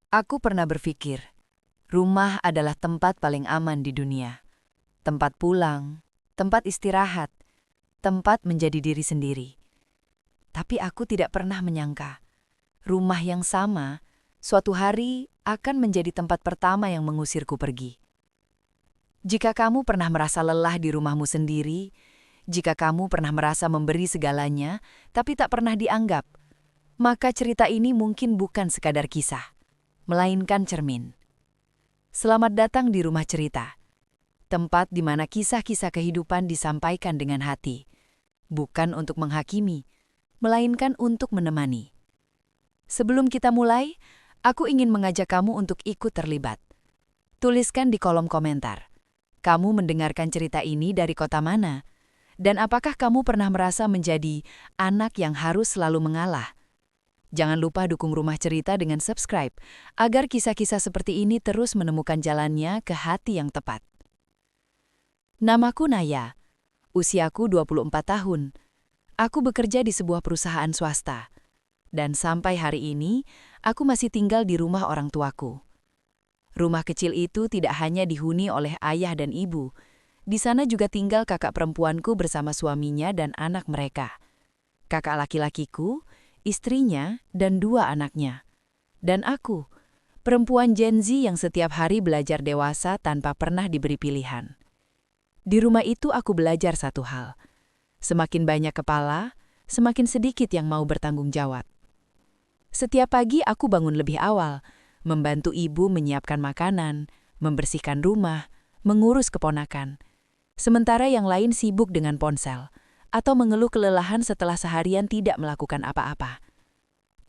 Aku pernah berpikir, rumah adalah tempat paling aman di dunia. Tempat pulang, tempat istirahat, tempat menjadi diri sendiri. Tapi aku tidak pernah menyangka, rumah yang sama, suatu hari akan menjadi tempat pertama yang mengusirku pergi. Jika kamu pernah merasa lelah di rumahmu sendiri, jika kamu pernah merasa memberi segalanya, tapi tak pernah dianggap, maka cerita ini mungkin bukan sekadar kisah, melainkan cermin. Selamat datang di Rumah Cerita, tempat di mana kisah-kisah kehidupan disampaikan dengan hati, bukan untuk menghakimi, melainkan untuk menemani. Sebelum kita mulai, aku ingin mengajak kamu untuk ikut terlibat. Tuliskan di kolom komentar, kamu mendengarkan cerita ini dari kota mana? Dan apakah kamu pernah merasa menjadi anak yang harus selalu mengalah? Jangan lupa dukung Rumah Cerita dengan subscribe, agar kisah-kisah seperti ini terus menemukan jalannya ke hati yang tepat. Namaku Naya, usiaku 24 tahun. Aku bekerja di sebuah perusahaan swasta. Dan sampai hari ini, aku masih tinggal di rumah orang tuaku. Rumah kecil itu tidak hanya dihuni oleh ayah dan ibu. Di sana juga tinggal kakak perempuanku bersama suaminya dan anak mereka. Kakak laki-lakiku, istrinya, dan 2 anaknya. Dan aku, perempuan Gen Z yang setiap hari belajar dewasa tanpa pernah diberi pilihan. Di rumah itu aku belajar satu hal. Semakin banyak kepala, semakin sedikit yang mau bertanggung jawab. Setiap pagi aku bangun lebih awal, membantu ibu menyiapkan makanan, membersihkan rumah, mengurus keponakan. Sementara yang lain sibuk dengan ponsel, atau mengeluh kelelahan setelah seharian tidak melakukan apa-apa.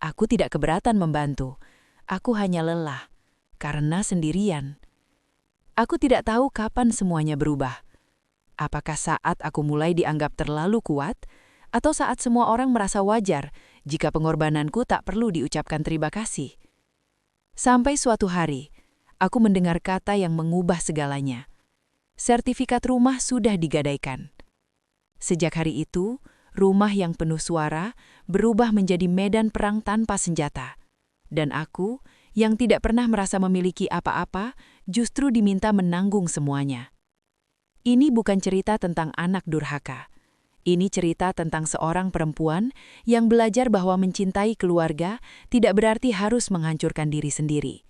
Aku tidak keberatan membantu, aku hanya lelah, karena sendirian. Aku tidak tahu kapan semuanya berubah. Apakah saat aku mulai dianggap terlalu kuat, atau saat semua orang merasa wajar jika pengorbananku tak perlu diucapkan terima kasih? Sampai suatu hari, aku mendengar kata yang mengubah segalanya. Sertifikat rumah sudah digadaikan. Sejak hari itu, rumah yang penuh suara berubah menjadi medan perang tanpa senjata. Dan aku, yang tidak pernah merasa memiliki apa-apa, justru diminta menanggung semuanya. Ini bukan cerita tentang anak durhaka. Ini cerita tentang seorang perempuan yang belajar bahwa mencintai keluarga tidak berarti harus menghancurkan diri sendiri.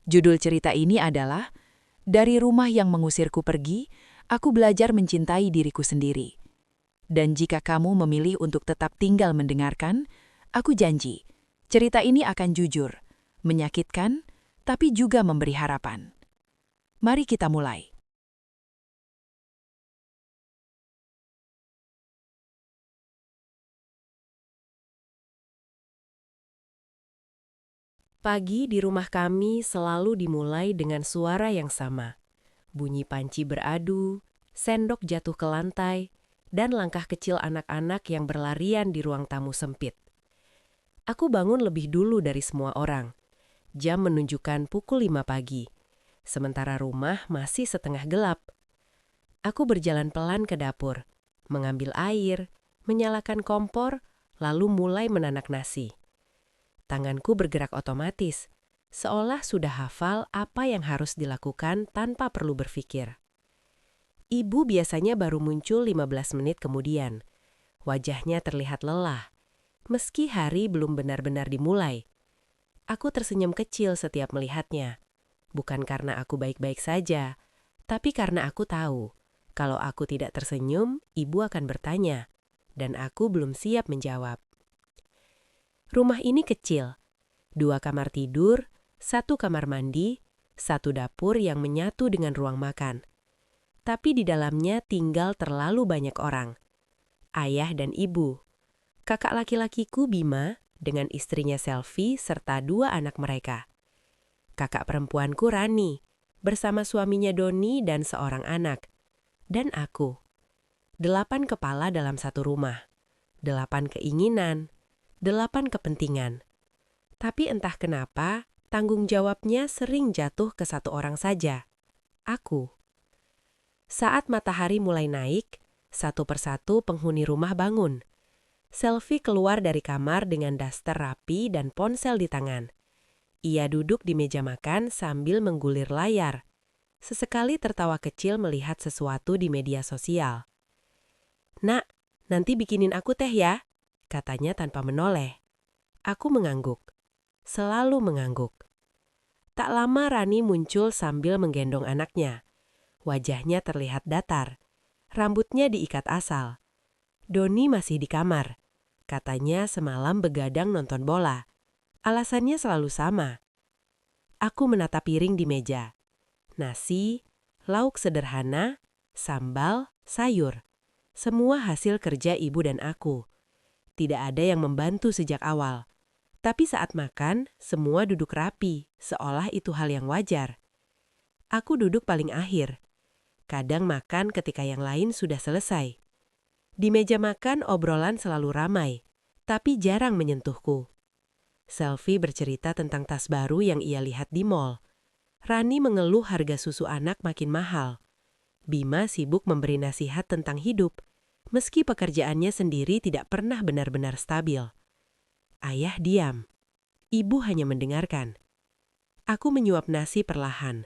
Judul cerita ini adalah, Dari Rumah yang Mengusirku Pergi, Aku Belajar Mencintai Diriku Sendiri. Dan jika kamu memilih untuk tetap tinggal mendengarkan, aku janji, cerita ini akan jujur, menyakitkan, tapi juga memberi harapan. Mari kita mulai. Pagi di rumah kami selalu dimulai dengan suara yang sama. Bunyi panci beradu, sendok jatuh ke lantai, dan langkah kecil anak-anak yang berlarian di ruang tamu sempit. Aku bangun lebih dulu dari semua orang. Jam menunjukkan pukul 5 pagi, sementara rumah masih setengah gelap. Aku berjalan pelan ke dapur, mengambil air, menyalakan kompor, lalu mulai menanak nasi. Tanganku bergerak otomatis, seolah sudah hafal apa yang harus dilakukan tanpa perlu berpikir. Ibu biasanya baru muncul 15 menit kemudian. Wajahnya terlihat lelah, meski hari belum benar-benar dimulai. Aku tersenyum kecil setiap melihatnya. Bukan karena aku baik-baik saja, tapi karena aku tahu, kalau aku tidak tersenyum, ibu akan bertanya, dan aku belum siap menjawab. Rumah ini kecil, 2 kamar tidur, 1 kamar mandi, 1 dapur yang menyatu dengan ruang makan. Tapi di dalamnya tinggal terlalu banyak orang. Ayah dan ibu, kakak laki-lakiku Bima dengan istrinya Selvi serta 2 anak mereka. Kakak perempuanku Rani bersama suaminya Doni dan seorang anak. Dan aku. 8 kepala dalam satu rumah. 8 keinginan. 8 kepentingan. Tapi entah kenapa, tanggung jawabnya sering jatuh ke satu orang saja. Aku. Saat matahari mulai naik, satu persatu penghuni rumah bangun. Selvi keluar dari kamar dengan daster rapi dan ponsel di tangan. Ia duduk di meja makan sambil menggulir layar. Sesekali tertawa kecil melihat sesuatu di media sosial. "Nak, nanti bikinin aku teh ya," katanya tanpa menoleh. Aku mengangguk. Selalu mengangguk. Tak lama Rani muncul sambil menggendong anaknya. Wajahnya terlihat datar. Rambutnya diikat asal. Doni masih di kamar. Katanya semalam begadang nonton bola. Alasannya selalu sama. Aku menatap piring di meja. Nasi, lauk sederhana, sambal, sayur. Semua hasil kerja ibu dan aku. Tidak ada yang membantu sejak awal. Tapi saat makan, semua duduk rapi, seolah itu hal yang wajar. Aku duduk paling akhir. Kadang makan ketika yang lain sudah selesai. Di meja makan obrolan selalu ramai, tapi jarang menyentuhku. Selfie bercerita tentang tas baru yang ia lihat di mall. Rani mengeluh harga susu anak makin mahal. Bima sibuk memberi nasihat tentang hidup, meski pekerjaannya sendiri tidak pernah benar-benar stabil. Ayah diam. Ibu hanya mendengarkan. Aku menyuap nasi perlahan.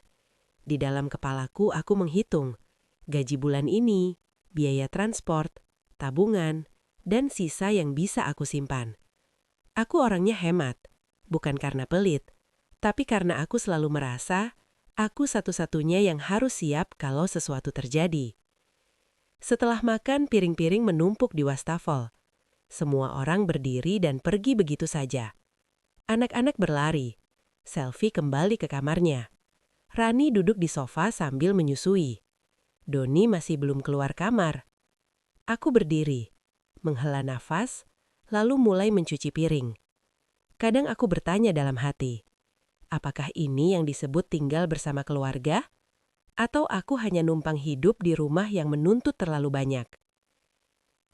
Di dalam kepalaku aku menghitung. Gaji bulan ini, biaya transport, tabungan, dan sisa yang bisa aku simpan. Aku orangnya hemat, bukan karena pelit, tapi karena aku selalu merasa aku satu-satunya yang harus siap kalau sesuatu terjadi. Setelah makan, piring-piring menumpuk di wastafel. Semua orang berdiri dan pergi begitu saja. Anak-anak berlari. Selfie kembali ke kamarnya. Rani duduk di sofa sambil menyusui. Doni masih belum keluar kamar. Aku berdiri, menghela nafas, lalu mulai mencuci piring. Kadang aku bertanya dalam hati, apakah ini yang disebut tinggal bersama keluarga? Atau aku hanya numpang hidup di rumah yang menuntut terlalu banyak?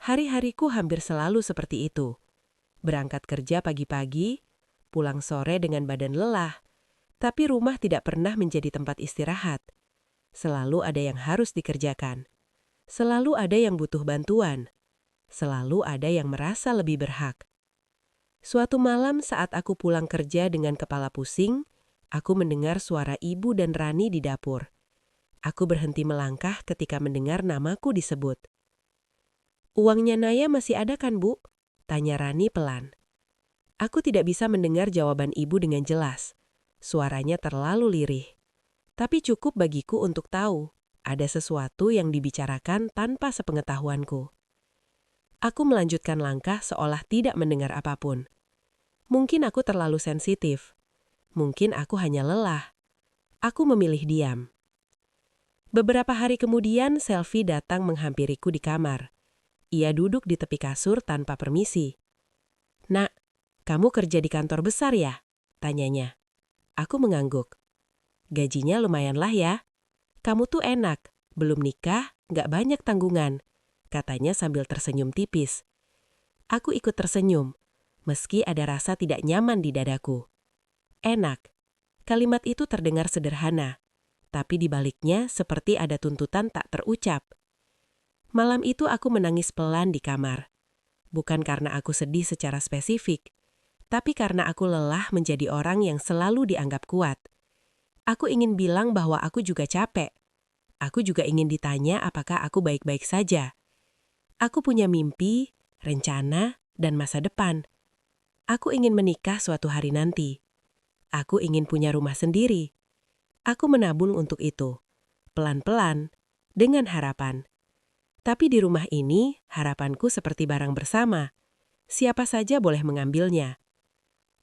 Hari-hariku hampir selalu seperti itu. Berangkat kerja pagi-pagi, pulang sore dengan badan lelah, tapi rumah tidak pernah menjadi tempat istirahat. Selalu ada yang harus dikerjakan. Selalu ada yang butuh bantuan. Selalu ada yang merasa lebih berhak. Suatu malam saat aku pulang kerja dengan kepala pusing, aku mendengar suara ibu dan Rani di dapur. Aku berhenti melangkah ketika mendengar namaku disebut. "Uangnya Naya masih ada kan, Bu?" tanya Rani pelan. Aku tidak bisa mendengar jawaban ibu dengan jelas. Suaranya terlalu lirih. Tapi cukup bagiku untuk tahu ada sesuatu yang dibicarakan tanpa sepengetahuanku. Aku melanjutkan langkah seolah tidak mendengar apapun. Mungkin aku terlalu sensitif. Mungkin aku hanya lelah. Aku memilih diam. Beberapa hari kemudian, Selfie datang menghampiriku di kamar. Ia duduk di tepi kasur tanpa permisi. "Nak, kamu kerja di kantor besar ya?" tanyanya. Aku mengangguk. "Gajinya lumayanlah ya. Kamu tuh enak, belum nikah, gak banyak tanggungan," katanya sambil tersenyum tipis. Aku ikut tersenyum, meski ada rasa tidak nyaman di dadaku. Enak. Kalimat itu terdengar sederhana, tapi di baliknya seperti ada tuntutan tak terucap. Malam itu aku menangis pelan di kamar. Bukan karena aku sedih secara spesifik, tapi karena aku lelah menjadi orang yang selalu dianggap kuat. Aku ingin bilang bahwa aku juga capek. Aku juga ingin ditanya apakah aku baik-baik saja. Aku punya mimpi, rencana, dan masa depan. Aku ingin menikah suatu hari nanti. Aku ingin punya rumah sendiri. Aku menabung untuk itu. Pelan-pelan, dengan harapan. Tapi di rumah ini, harapanku seperti barang bersama. Siapa saja boleh mengambilnya.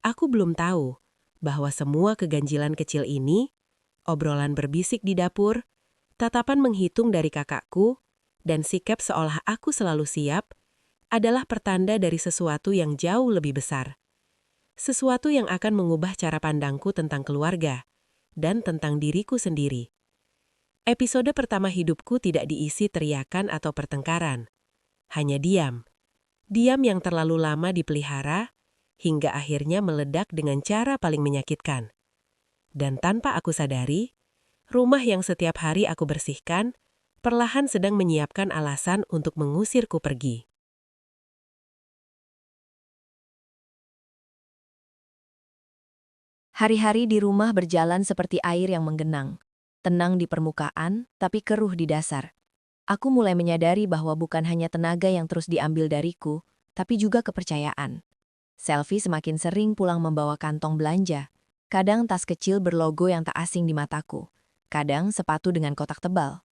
Aku belum tahu bahwa semua keganjilan kecil ini, obrolan berbisik di dapur, tatapan menghitung dari kakakku, dan sikap seolah aku selalu siap, adalah pertanda dari sesuatu yang jauh lebih besar. Sesuatu yang akan mengubah cara pandangku tentang keluarga, dan tentang diriku sendiri. Episode pertama hidupku tidak diisi teriakan atau pertengkaran. Hanya diam. Diam yang terlalu lama dipelihara, hingga akhirnya meledak dengan cara paling menyakitkan. Dan tanpa aku sadari, rumah yang setiap hari aku bersihkan, perlahan sedang menyiapkan alasan untuk mengusirku pergi. Hari-hari di rumah berjalan seperti air yang menggenang. Tenang di permukaan, tapi keruh di dasar. Aku mulai menyadari bahwa bukan hanya tenaga yang terus diambil dariku, tapi juga kepercayaan. Selfie semakin sering pulang membawa kantong belanja. Kadang tas kecil berlogo yang tak asing di mataku. Kadang sepatu dengan kotak tebal.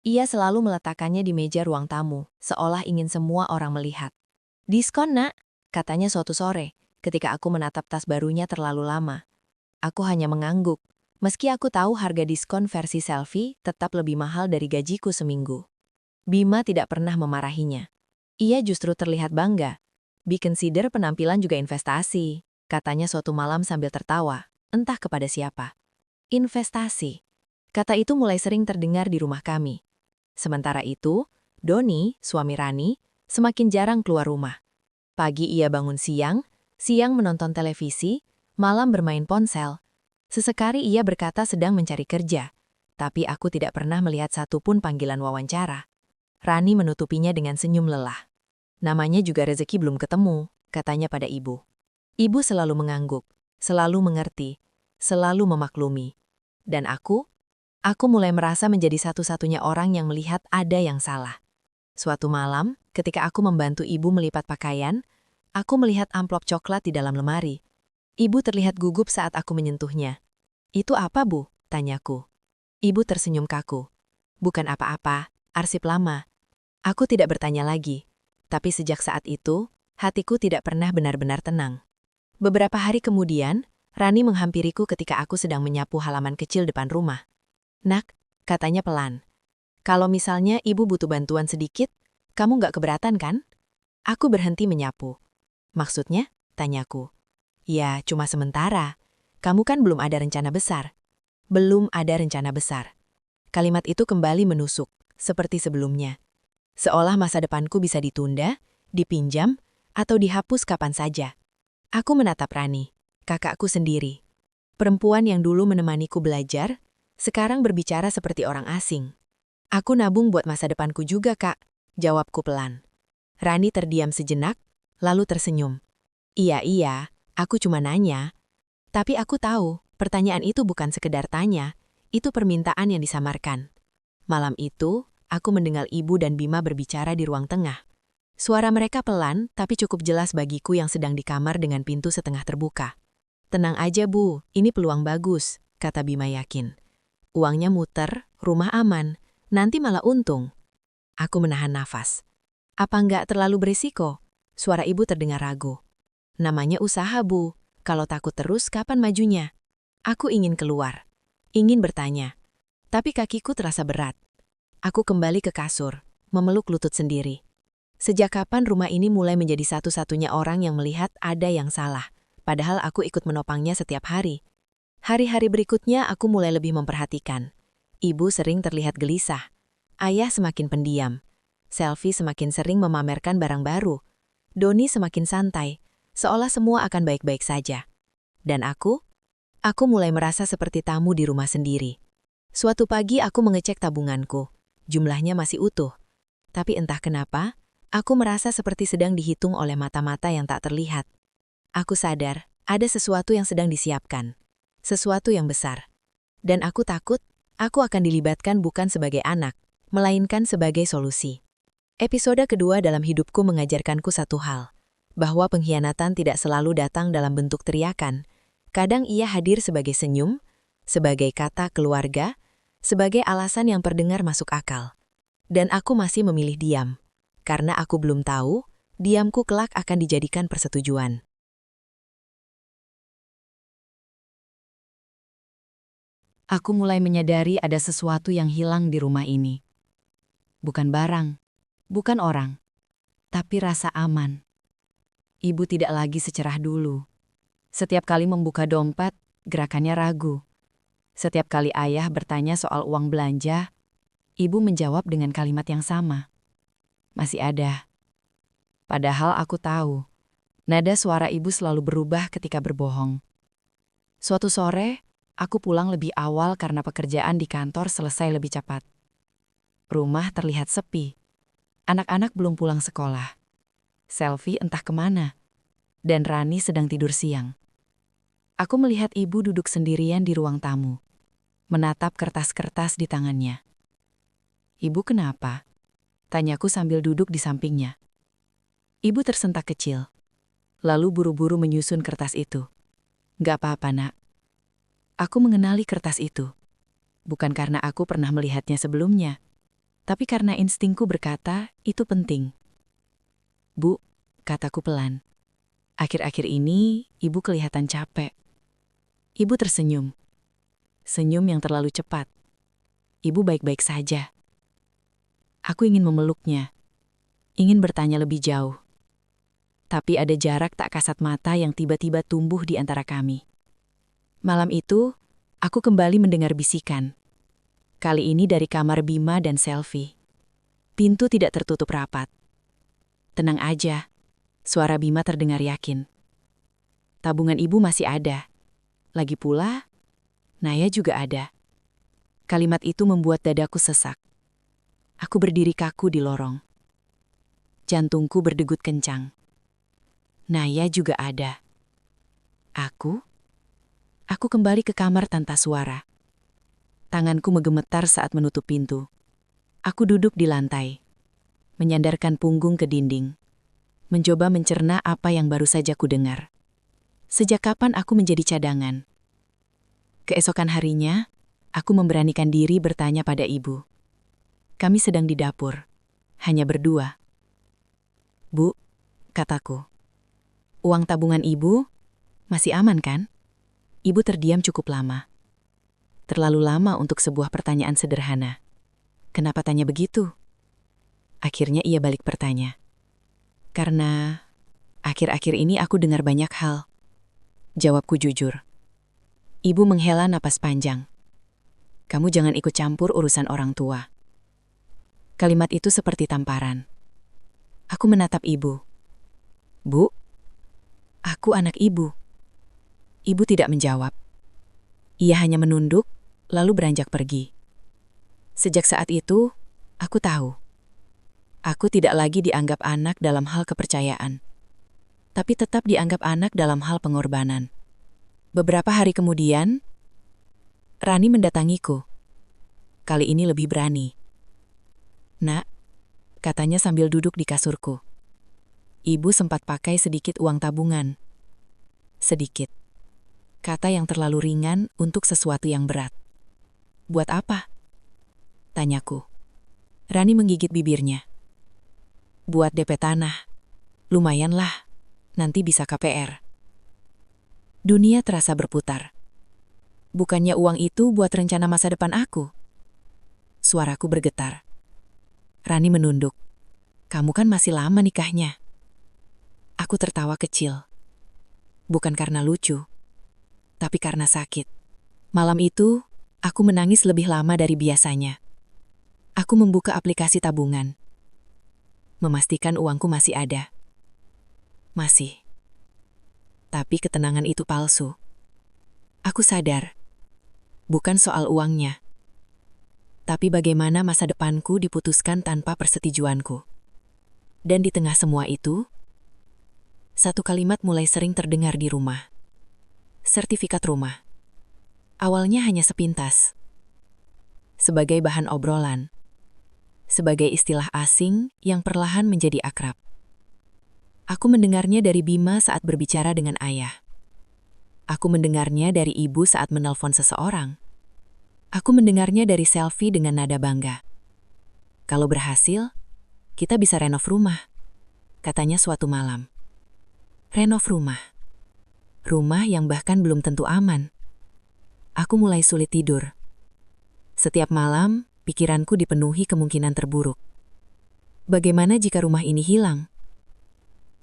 Ia selalu meletakkannya di meja ruang tamu, seolah ingin semua orang melihat. "Diskon, Nak," katanya suatu sore, ketika aku menatap tas barunya terlalu lama. Aku hanya mengangguk, meski aku tahu harga diskon versi selfie tetap lebih mahal dari gajiku seminggu. Bima tidak pernah memarahinya. Ia justru terlihat bangga. "Be consider penampilan juga investasi," katanya suatu malam sambil tertawa, entah kepada siapa. Investasi. Kata itu mulai sering terdengar di rumah kami. Sementara itu, Doni, suami Rani, semakin jarang keluar rumah. Pagi ia bangun siang, siang menonton televisi, malam bermain ponsel. Sesekali ia berkata sedang mencari kerja, tapi aku tidak pernah melihat satupun panggilan wawancara. Rani menutupinya dengan senyum lelah. "Namanya juga rezeki belum ketemu," katanya pada ibu. Ibu selalu mengangguk, selalu mengerti, selalu memaklumi. Dan aku mulai merasa menjadi satu-satunya orang yang melihat ada yang salah. Suatu malam, ketika aku membantu ibu melipat pakaian, aku melihat amplop coklat di dalam lemari. Ibu terlihat gugup saat aku menyentuhnya. "Itu apa, Bu?" tanyaku. Ibu tersenyum kaku. "Bukan apa-apa, arsip lama." Aku tidak bertanya lagi. Tapi sejak saat itu, hatiku tidak pernah benar-benar tenang. Beberapa hari kemudian, Rani menghampiriku ketika aku sedang menyapu halaman kecil depan rumah. "Nak," katanya pelan. "Kalau misalnya ibu butuh bantuan sedikit, kamu nggak keberatan kan?" Aku berhenti menyapu. "Maksudnya?" tanyaku. "Ya, cuma sementara. Kamu kan belum ada rencana besar." "Belum ada rencana besar." Kalimat itu kembali menusuk, seperti sebelumnya. Seolah masa depanku bisa ditunda, dipinjam, atau dihapus kapan saja. Aku menatap Rani, kakakku sendiri. Perempuan yang dulu menemaniku belajar, sekarang berbicara seperti orang asing. "Aku nabung buat masa depanku juga, Kak," jawabku pelan. Rani terdiam sejenak, lalu tersenyum. Iya, aku cuma nanya." Tapi aku tahu, pertanyaan itu bukan sekedar tanya, itu permintaan yang disamarkan. Malam itu, aku mendengar ibu dan Bima berbicara di ruang tengah. Suara mereka pelan, tapi cukup jelas bagiku yang sedang di kamar dengan pintu setengah terbuka. "Tenang aja, Bu, ini peluang bagus," kata Bima yakin. "Uangnya muter, rumah aman, nanti malah untung." Aku menahan nafas. "Apa nggak terlalu berisiko?" Suara ibu terdengar ragu. "Namanya usaha, Bu. Kalau takut terus, kapan majunya?" Aku ingin keluar. Ingin bertanya. Tapi kakiku terasa berat. Aku kembali ke kasur, memeluk lutut sendiri. Sejak kapan rumah ini mulai menjadi satu-satunya orang yang melihat ada yang salah, padahal aku ikut menopangnya setiap hari. Hari-hari berikutnya aku mulai lebih memperhatikan. Ibu sering terlihat gelisah. Ayah semakin pendiam. Selfie semakin sering memamerkan barang baru. Doni semakin santai, seolah semua akan baik-baik saja. Dan aku mulai merasa seperti tamu di rumah sendiri. Suatu pagi aku mengecek tabunganku. Jumlahnya masih utuh. Tapi entah kenapa, aku merasa seperti sedang dihitung oleh mata-mata yang tak terlihat. Aku sadar, ada sesuatu yang sedang disiapkan. Sesuatu yang besar. Dan aku takut, aku akan dilibatkan bukan sebagai anak, melainkan sebagai solusi. Episode kedua dalam hidupku mengajarkanku satu hal, bahwa pengkhianatan tidak selalu datang dalam bentuk teriakan. Kadang ia hadir sebagai senyum, sebagai kata keluarga, sebagai alasan yang terdengar masuk akal. Dan aku masih memilih diam, karena aku belum tahu, diamku kelak akan dijadikan persetujuan. Aku mulai menyadari ada sesuatu yang hilang di rumah ini. Bukan barang, bukan orang, tapi rasa aman. Ibu tidak lagi secerah dulu. Setiap kali membuka dompet, gerakannya ragu. Setiap kali ayah bertanya soal uang belanja, ibu menjawab dengan kalimat yang sama. "Masih ada." Padahal aku tahu, nada suara ibu selalu berubah ketika berbohong. Suatu sore, aku pulang lebih awal karena pekerjaan di kantor selesai lebih cepat. Rumah terlihat sepi. Anak-anak belum pulang sekolah. Selfie entah kemana. Dan Rani sedang tidur siang. Aku melihat ibu duduk sendirian di ruang tamu, menatap kertas-kertas di tangannya. "Ibu kenapa?" tanyaku sambil duduk di sampingnya. Ibu tersentak kecil, lalu buru-buru menyusun kertas itu. "Gak apa-apa, Nak." Aku mengenali kertas itu. Bukan karena aku pernah melihatnya sebelumnya, tapi karena instingku berkata itu penting. "Bu," kataku pelan. "Akhir-akhir ini ibu kelihatan capek." Ibu tersenyum. Senyum yang terlalu cepat. "Ibu baik-baik saja." Aku ingin memeluknya, ingin bertanya lebih jauh. Tapi ada jarak tak kasat mata yang tiba-tiba tumbuh di antara kami. Malam itu, aku kembali mendengar bisikan. Kali ini dari kamar Bima dan Selvi. Pintu tidak tertutup rapat. "Tenang aja," suara Bima terdengar yakin. "Tabungan ibu masih ada. Lagi pula, Naya juga ada." Kalimat itu membuat dadaku sesak. Aku berdiri kaku di lorong. Jantungku berdegut kencang. Naya juga ada. Aku kembali ke kamar tanpa suara. Tanganku menggemetar saat menutup pintu. Aku duduk di lantai, menyandarkan punggung ke dinding, mencoba mencerna apa yang baru saja ku dengar. Sejak kapan aku menjadi cadangan? Keesokan harinya, aku memberanikan diri bertanya pada ibu. Kami sedang di dapur, hanya berdua. "Bu," kataku, "uang tabungan ibu masih aman kan?" Ibu terdiam cukup lama. Terlalu lama untuk sebuah pertanyaan sederhana. "Kenapa tanya begitu?" Akhirnya ia balik bertanya. "Karena akhir-akhir ini aku dengar banyak hal." Jawabku jujur. Ibu menghela napas panjang. "Kamu jangan ikut campur urusan orang tua." Kalimat itu seperti tamparan. Aku menatap ibu. "Bu, aku anak ibu." Ibu tidak menjawab. Ia hanya menunduk, lalu beranjak pergi. Sejak saat itu, aku tahu. Aku tidak lagi dianggap anak dalam hal kepercayaan, tapi tetap dianggap anak dalam hal pengorbanan. Beberapa hari kemudian, Rani mendatangiku. Kali ini lebih berani. "Nak," katanya sambil duduk di kasurku. "Ibu sempat pakai sedikit uang tabungan." Sedikit. Kata yang terlalu ringan untuk sesuatu yang berat. "Buat apa?" tanyaku. Rani menggigit bibirnya. "Buat DP tanah. Lumayanlah, nanti bisa KPR." Dunia terasa berputar. Bukannya uang itu buat rencana masa depan aku? Suaraku bergetar. Rani menunduk. "Kamu kan masih lama nikahnya." Aku tertawa kecil. Bukan karena lucu, tapi karena sakit. Malam itu, aku menangis lebih lama dari biasanya. Aku membuka aplikasi tabungan, memastikan uangku masih ada. Masih. Tapi ketenangan itu palsu. Aku sadar, bukan soal uangnya, tapi bagaimana masa depanku diputuskan tanpa persetujuanku. Dan di tengah semua itu, satu kalimat mulai sering terdengar di rumah. Sertifikat rumah. Awalnya hanya sepintas. Sebagai bahan obrolan. Sebagai istilah asing yang perlahan menjadi akrab. Aku mendengarnya dari Bima saat berbicara dengan ayah. Aku mendengarnya dari ibu saat menelpon seseorang. Aku mendengarnya dari Selvi dengan nada bangga. "Kalau berhasil, kita bisa renov rumah," katanya suatu malam. Renov rumah. Rumah yang bahkan belum tentu aman. Aku mulai sulit tidur. Setiap malam, pikiranku dipenuhi kemungkinan terburuk. Bagaimana jika rumah ini hilang?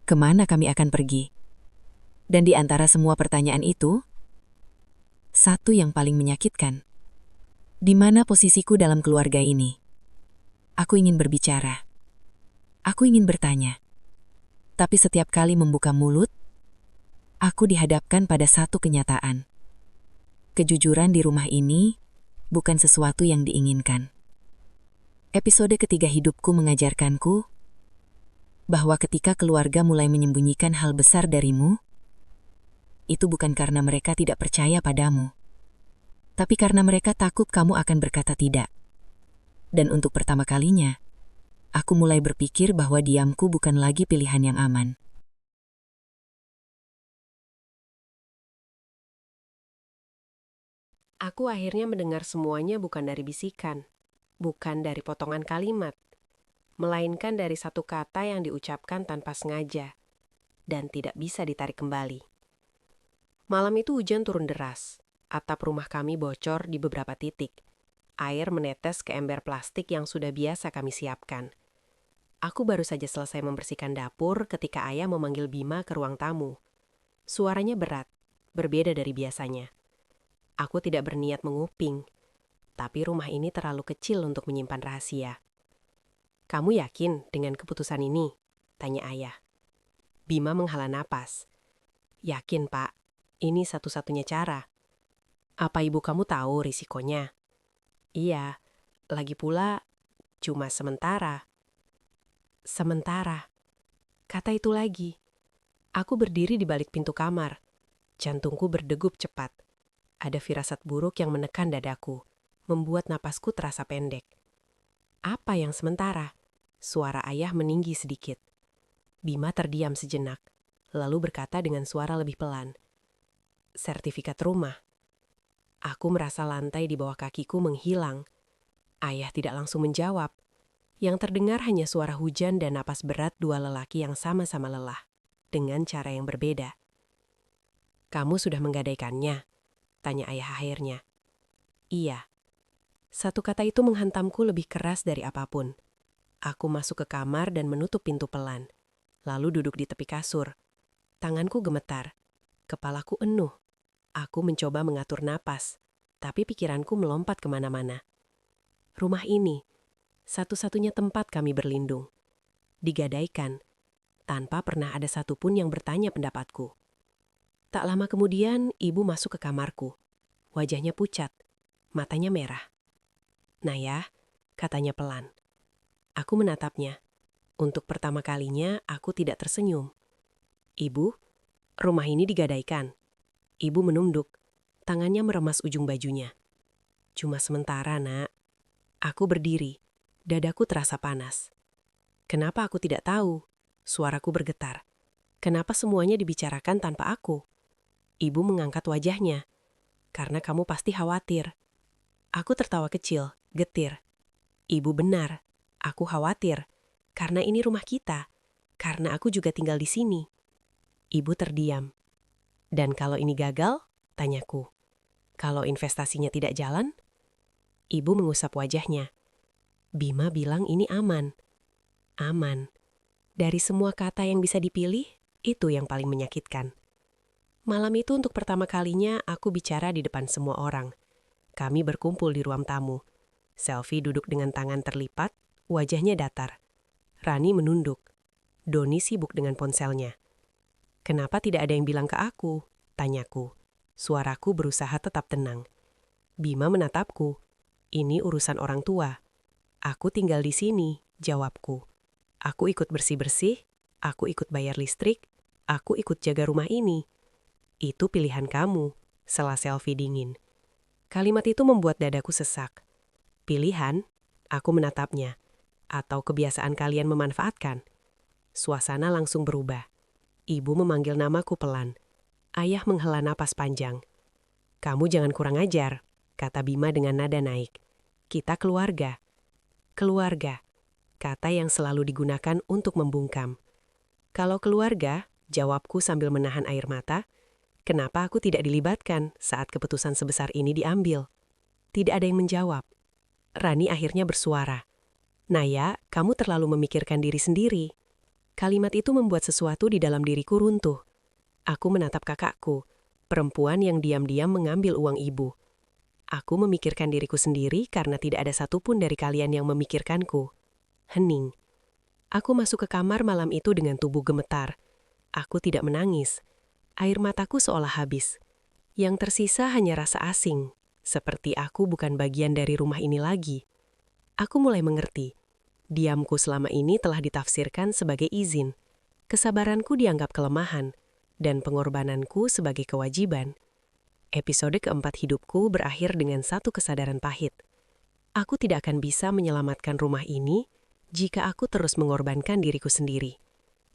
Kemana kami akan pergi? Dan di antara semua pertanyaan itu, satu yang paling menyakitkan. Di mana posisiku dalam keluarga ini? Aku ingin berbicara. Aku ingin bertanya. Tapi setiap kali membuka mulut, aku dihadapkan pada satu kenyataan. Kejujuran di rumah ini bukan sesuatu yang diinginkan. Episode ketiga hidupku mengajarkanku bahwa ketika keluarga mulai menyembunyikan hal besar darimu, itu bukan karena mereka tidak percaya padamu, tapi karena mereka takut kamu akan berkata tidak. Dan untuk pertama kalinya, aku mulai berpikir bahwa diamku bukan lagi pilihan yang aman. Aku akhirnya mendengar semuanya bukan dari bisikan, bukan dari potongan kalimat, melainkan dari satu kata yang diucapkan tanpa sengaja dan tidak bisa ditarik kembali. Malam itu hujan turun deras, atap rumah kami bocor di beberapa titik. Air menetes ke ember plastik yang sudah biasa kami siapkan. Aku baru saja selesai membersihkan dapur ketika ayah memanggil Bima ke ruang tamu. Suaranya berat, berbeda dari biasanya. Aku tidak berniat menguping, tapi rumah ini terlalu kecil untuk menyimpan rahasia. "Kamu yakin dengan keputusan ini?" tanya ayah. Bima menghela napas. "Yakin, Pak. Ini satu-satunya cara." "Apa ibu kamu tahu risikonya?" "Iya, lagi pula cuma sementara." Sementara. Kata itu lagi. Aku berdiri di balik pintu kamar. Jantungku berdegup cepat. Ada firasat buruk yang menekan dadaku, membuat napasku terasa pendek. "Apa yang sementara?" Suara ayah meninggi sedikit. Bima terdiam sejenak, lalu berkata dengan suara lebih pelan. "Sertifikat rumah." Aku merasa lantai di bawah kakiku menghilang. Ayah tidak langsung menjawab. Yang terdengar hanya suara hujan dan napas berat dua lelaki yang sama-sama lelah, dengan cara yang berbeda. "Kamu sudah menggadaikannya?" tanya ayah akhirnya. "Iya." Satu kata itu menghantamku lebih keras dari apapun. Aku masuk ke kamar dan menutup pintu pelan, lalu duduk di tepi kasur. Tanganku gemetar, kepalaku enuh. Aku mencoba mengatur napas, tapi pikiranku melompat kemana-mana. Rumah ini, satu-satunya tempat kami berlindung, digadaikan, tanpa pernah ada satupun yang bertanya pendapatku. Tak lama kemudian, ibu masuk ke kamarku. Wajahnya pucat, matanya merah. "Naya," katanya pelan. Aku menatapnya. Untuk pertama kalinya, aku tidak tersenyum. "Ibu, rumah ini digadaikan." Ibu menunduk, tangannya meremas ujung bajunya. "Cuma sementara, Nak." Aku berdiri, dadaku terasa panas. Kenapa aku tidak tahu? Suaraku bergetar. Kenapa semuanya dibicarakan tanpa aku? Ibu mengangkat wajahnya. "Karena kamu pasti khawatir." Aku tertawa kecil, getir. "Ibu benar, aku khawatir. Karena ini rumah kita. Karena aku juga tinggal di sini." Ibu terdiam. "Dan kalau ini gagal?" tanyaku. "Kalau investasinya tidak jalan?" Ibu mengusap wajahnya. "Bima bilang ini aman." Aman. Dari semua kata yang bisa dipilih, itu yang paling menyakitkan. Malam itu untuk pertama kalinya aku bicara di depan semua orang. Kami berkumpul di ruang tamu. Selfie duduk dengan tangan terlipat, wajahnya datar. Rani menunduk. Doni sibuk dengan ponselnya. "Kenapa tidak ada yang bilang ke aku?" tanyaku. Suaraku berusaha tetap tenang. Bima menatapku. "Ini urusan orang tua." "Aku tinggal di sini," jawabku. "Aku ikut bersih-bersih, aku ikut bayar listrik, aku ikut jaga rumah ini." "Itu pilihan kamu," sela selfie dingin. Kalimat itu membuat dadaku sesak. "Pilihan?" Aku menatapnya. "Atau kebiasaan kalian memanfaatkan?" Suasana langsung berubah. Ibu memanggil namaku pelan. Ayah menghela napas panjang. "Kamu jangan kurang ajar," kata Bima dengan nada naik. "Kita keluarga." Keluarga, kata yang selalu digunakan untuk membungkam. "Kalau keluarga," jawabku sambil menahan air mata, "kenapa aku tidak dilibatkan saat keputusan sebesar ini diambil?" Tidak ada yang menjawab. Rani akhirnya bersuara. "Naya, kamu terlalu memikirkan diri sendiri." Kalimat itu membuat sesuatu di dalam diriku runtuh. Aku menatap kakakku, perempuan yang diam-diam mengambil uang ibu. Aku memikirkan diriku sendiri karena tidak ada satupun dari kalian yang memikirkanku. Hening. Aku masuk ke kamar malam itu dengan tubuh gemetar. Aku tidak menangis. Air mataku seolah habis. Yang tersisa hanya rasa asing, seperti aku bukan bagian dari rumah ini lagi. Aku mulai mengerti. Diamku selama ini telah ditafsirkan sebagai izin. Kesabaranku dianggap kelemahan. dan pengorbananku sebagai kewajiban. Episode keempat hidupku berakhir dengan satu kesadaran pahit. Aku tidak akan bisa menyelamatkan rumah ini jika aku terus mengorbankan diriku sendiri.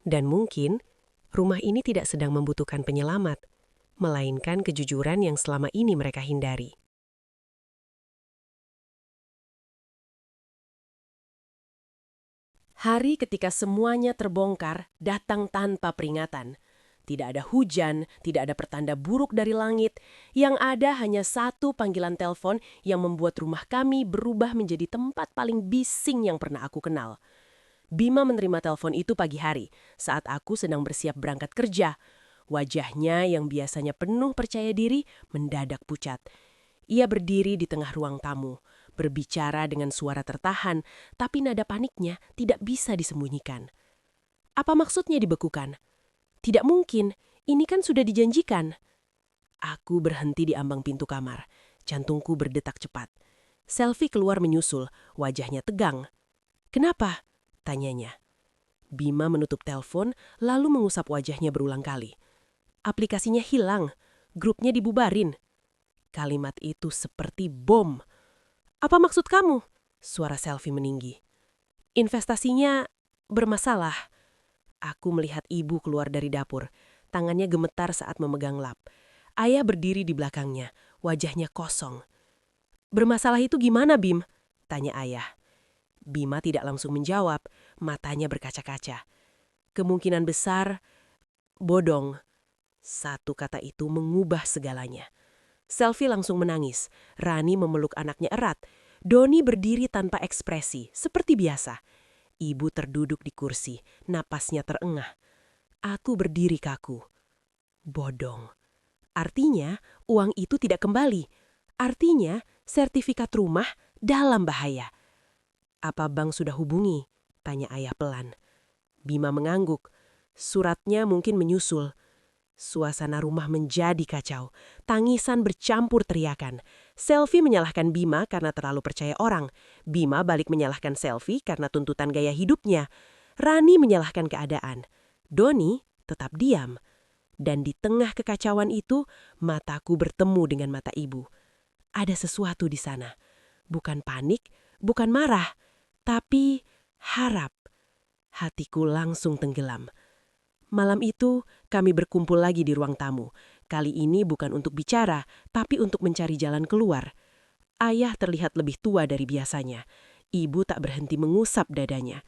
Dan mungkin, rumah ini tidak sedang membutuhkan penyelamat, melainkan kejujuran yang selama ini mereka hindari. Hari ketika semuanya terbongkar datang tanpa peringatan. Tidak ada hujan, tidak ada pertanda buruk dari langit. Yang ada hanya satu panggilan telepon yang membuat rumah kami berubah menjadi tempat paling bising yang pernah aku kenal. Bima menerima telepon itu pagi hari, saat aku sedang bersiap berangkat kerja. Wajahnya yang biasanya penuh percaya diri mendadak pucat. Ia berdiri di tengah ruang tamu, berbicara dengan suara tertahan, tapi nada paniknya tidak bisa disembunyikan. Apa maksudnya dibekukan? Tidak mungkin, ini kan sudah dijanjikan. Aku berhenti di ambang pintu kamar, jantungku berdetak cepat. Selfie keluar menyusul, wajahnya tegang. "Kenapa?" tanyanya. Bima menutup telepon, lalu mengusap wajahnya berulang kali. Aplikasinya hilang, grupnya dibubarin. Kalimat itu seperti bom. "Apa maksud kamu?" Suara Selfie meninggi. "Investasinya bermasalah." Aku melihat ibu keluar dari dapur. Tangannya gemetar saat memegang lap. Ayah berdiri di belakangnya, wajahnya kosong. "Bermasalah itu gimana, Bim?" tanya ayah. Bima tidak langsung menjawab, matanya berkaca-kaca. Kemungkinan besar, bodong. Satu kata itu mengubah segalanya. Selfie langsung menangis. Rani memeluk anaknya erat. Doni berdiri tanpa ekspresi, seperti biasa. Ibu terduduk di kursi, napasnya terengah. Aku berdiri kaku. Bodong. Artinya, uang itu tidak kembali. Artinya, sertifikat rumah dalam bahaya. "Apa bank sudah hubungi?" tanya ayah pelan. Bima mengangguk. Suratnya mungkin menyusul. Suasana rumah menjadi kacau. Tangisan bercampur teriakan. Selfie menyalahkan Bima karena terlalu percaya orang. Bima balik menyalahkan Selfie karena tuntutan gaya hidupnya. Rani menyalahkan keadaan. Doni tetap diam. Dan di tengah kekacauan itu, mataku bertemu dengan mata ibu. Ada sesuatu di sana. Bukan panik, bukan marah, tapi harap. Hatiku langsung tenggelam. Malam itu, kami berkumpul lagi di ruang tamu. Kali ini bukan untuk bicara, tapi untuk mencari jalan keluar. Ayah terlihat lebih tua dari biasanya. Ibu tak berhenti mengusap dadanya.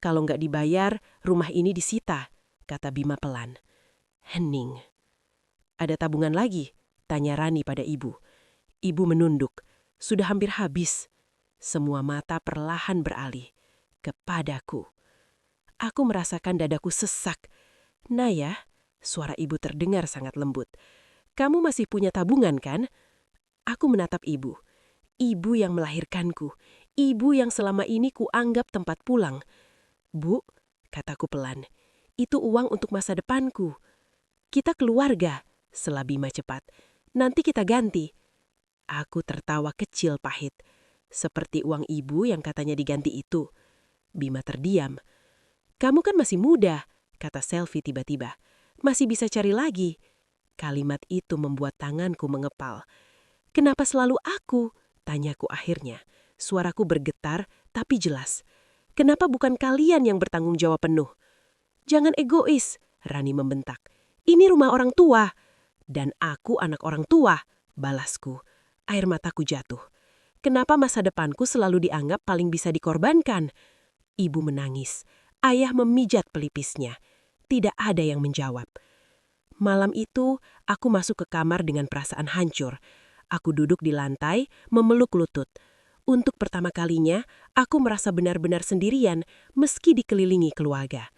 "Kalau nggak dibayar, rumah ini disita," kata Bima pelan. Hening. "Ada tabungan lagi?" tanya Rani pada ibu. Ibu menunduk. Sudah hampir habis. Semua mata perlahan beralih kepadaku. Aku merasakan dadaku sesak. "Naya," suara ibu terdengar sangat lembut. "Kamu masih punya tabungan kan?" Aku menatap ibu. Ibu yang melahirkanku. Ibu yang selama ini kuanggap tempat pulang. "Bu," kataku pelan, "itu uang untuk masa depanku. Kita keluarga," sela Bima cepat. "Nanti kita ganti." Aku tertawa kecil pahit. Seperti uang ibu yang katanya diganti itu. Bima terdiam. "Kamu kan masih muda," kata Selfie tiba-tiba. "Masih bisa cari lagi." Kalimat itu membuat tanganku mengepal. "Kenapa selalu aku?" tanyaku akhirnya. Suaraku bergetar, tapi jelas. "Kenapa bukan kalian yang bertanggung jawab penuh?" "Jangan egois," Rani membentak. "Ini rumah orang tua." "Dan aku anak orang tua," balasku. Air mataku jatuh. Kenapa masa depanku selalu dianggap paling bisa dikorbankan? Ibu menangis. Ayah memijat pelipisnya. Tidak ada yang menjawab. Malam itu, aku masuk ke kamar dengan perasaan hancur. Aku duduk di lantai, memeluk lutut. Untuk pertama kalinya, aku merasa benar-benar sendirian meski dikelilingi keluarga.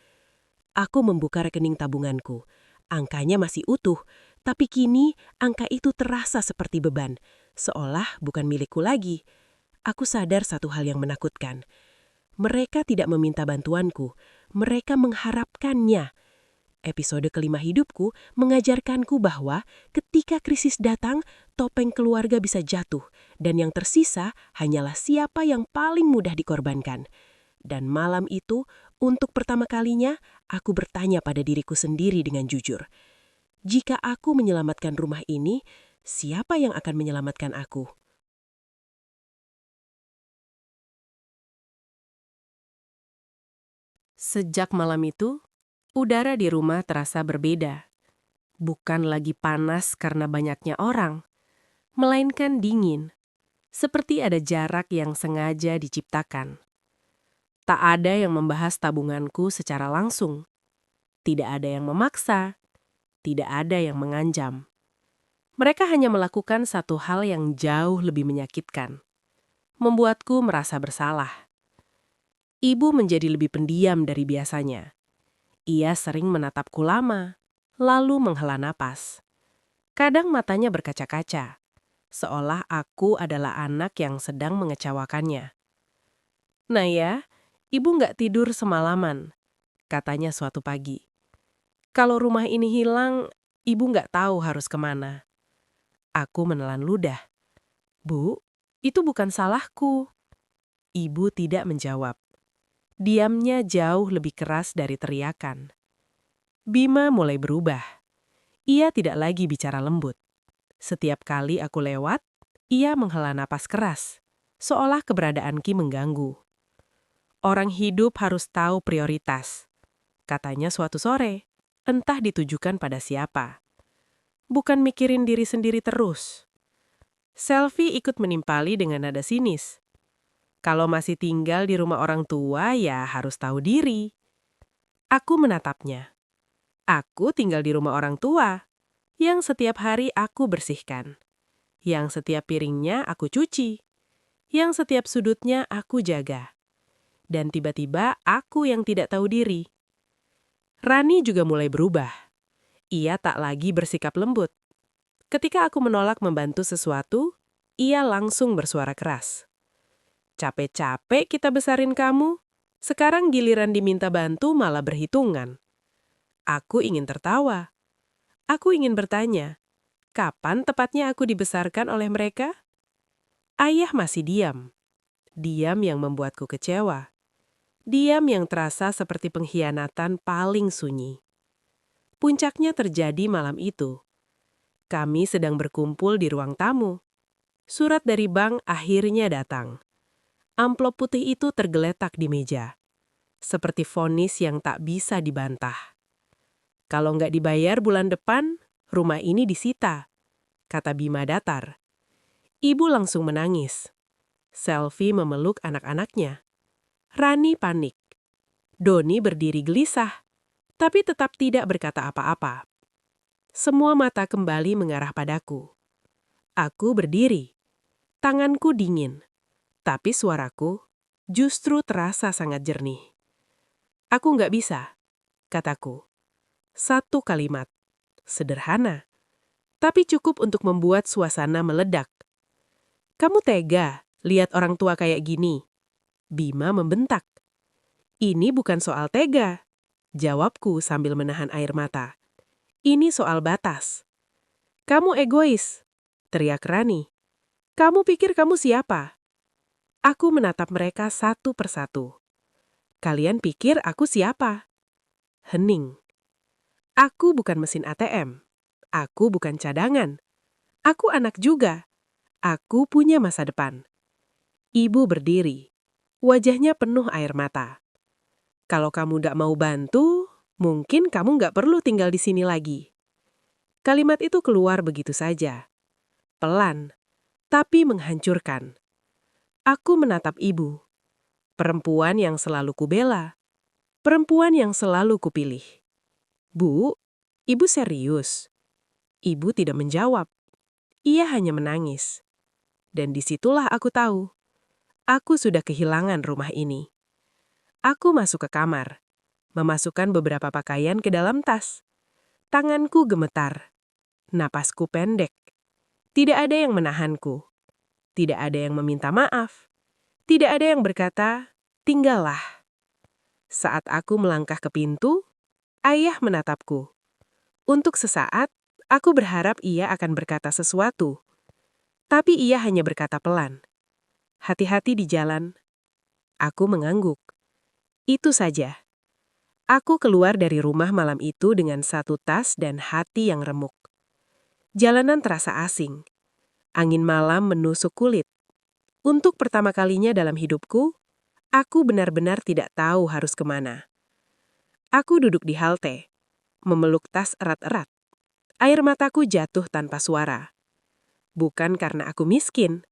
Aku membuka rekening tabunganku. Angkanya masih utuh, tapi kini angka itu terasa seperti beban, seolah bukan milikku lagi. Aku sadar satu hal yang menakutkan. Mereka tidak meminta bantuanku, mereka mengharapkannya. Episode kelima hidupku mengajarkanku bahwa ketika krisis datang, topeng keluarga bisa jatuh, dan yang tersisa hanyalah siapa yang paling mudah dikorbankan. Dan malam itu, untuk pertama kalinya, aku bertanya pada diriku sendiri dengan jujur. Jika aku menyelamatkan rumah ini, siapa yang akan menyelamatkan aku? Sejak malam itu, udara di rumah terasa berbeda. Bukan lagi panas karena banyaknya orang, melainkan dingin, seperti ada jarak yang sengaja diciptakan. Tak ada yang membahas tabunganku secara langsung. Tidak ada yang memaksa, tidak ada yang mengancam. Mereka hanya melakukan satu hal yang jauh lebih menyakitkan. Membuatku merasa bersalah. Ibu menjadi lebih pendiam dari biasanya. Ia sering menatapku lama, lalu menghela napas. Kadang matanya berkaca-kaca, seolah aku adalah anak yang sedang mengecewakannya. Nah ya, ibu nggak tidur semalaman, katanya suatu pagi. Kalau rumah ini hilang, ibu nggak tahu harus kemana. Aku menelan ludah. Bu, itu bukan salahku. Ibu tidak menjawab. Diamnya jauh lebih keras dari teriakan. Bima mulai berubah. Ia tidak lagi bicara lembut. Setiap kali aku lewat, ia menghela napas keras, seolah keberadaan Ki mengganggu. Orang hidup harus tahu prioritas, katanya suatu sore, entah ditujukan pada siapa. Bukan mikirin diri sendiri terus. Selfie ikut menimpali dengan nada sinis. Kalau masih tinggal di rumah orang tua, ya harus tahu diri. Aku menatapnya. Aku tinggal di rumah orang tua, yang setiap hari aku bersihkan. Yang setiap piringnya aku cuci. Yang setiap sudutnya aku jaga. Dan tiba-tiba aku yang tidak tahu diri. Rani juga mulai berubah. Ia tak lagi bersikap lembut. Ketika aku menolak membantu sesuatu, ia langsung bersuara keras. Capek-capek kita besarin kamu, sekarang giliran diminta bantu malah berhitungan. Aku ingin tertawa. Aku ingin bertanya, kapan tepatnya aku dibesarkan oleh mereka? Ayah masih diam. Diam yang membuatku kecewa. Diam yang terasa seperti pengkhianatan paling sunyi. Puncaknya terjadi malam itu. Kami sedang berkumpul di ruang tamu. Surat dari bank akhirnya datang. Amplop putih itu tergeletak di meja. Seperti vonis yang tak bisa dibantah. Kalau nggak dibayar bulan depan, rumah ini disita, kata Bima datar. Ibu langsung menangis. Selfie memeluk anak-anaknya. Rani panik. Doni berdiri gelisah, tapi tetap tidak berkata apa-apa. Semua mata kembali mengarah padaku. Aku berdiri. Tanganku dingin, tapi suaraku justru terasa sangat jernih. Aku nggak bisa, kataku. Satu kalimat, sederhana, tapi cukup untuk membuat suasana meledak. Kamu tega lihat orang tua kayak gini? Bima membentak. Ini bukan soal tega, jawabku sambil menahan air mata. Ini soal batas. Kamu egois, teriak Rani. Kamu pikir kamu siapa? Aku menatap mereka satu persatu. Kalian pikir aku siapa? Hening. Aku bukan mesin ATM. Aku bukan cadangan. Aku anak juga. Aku punya masa depan. Ibu berdiri. Wajahnya penuh air mata. Kalau kamu gak mau bantu, mungkin kamu gak perlu tinggal di sini lagi. Kalimat itu keluar begitu saja. Pelan, tapi menghancurkan. Aku menatap ibu. Perempuan yang selalu kubela. Perempuan yang selalu kupilih. Bu, ibu serius? Ibu tidak menjawab. Ia hanya menangis. Dan disitulah aku tahu. Aku sudah kehilangan rumah ini. Aku masuk ke kamar. Memasukkan beberapa pakaian ke dalam tas. Tanganku gemetar. Napasku pendek. Tidak ada yang menahanku. Tidak ada yang meminta maaf. Tidak ada yang berkata, tinggallah. Saat aku melangkah ke pintu, ayah menatapku. Untuk sesaat, aku berharap ia akan berkata sesuatu. Tapi ia hanya berkata pelan. Hati-hati di jalan. Aku mengangguk. Itu saja. Aku keluar dari rumah malam itu dengan satu tas dan hati yang remuk. Jalanan terasa asing. Angin malam menusuk kulit. Untuk pertama kalinya dalam hidupku, aku benar-benar tidak tahu harus kemana. Aku duduk di halte, memeluk tas erat-erat. Air mataku jatuh tanpa suara. Bukan karena aku miskin,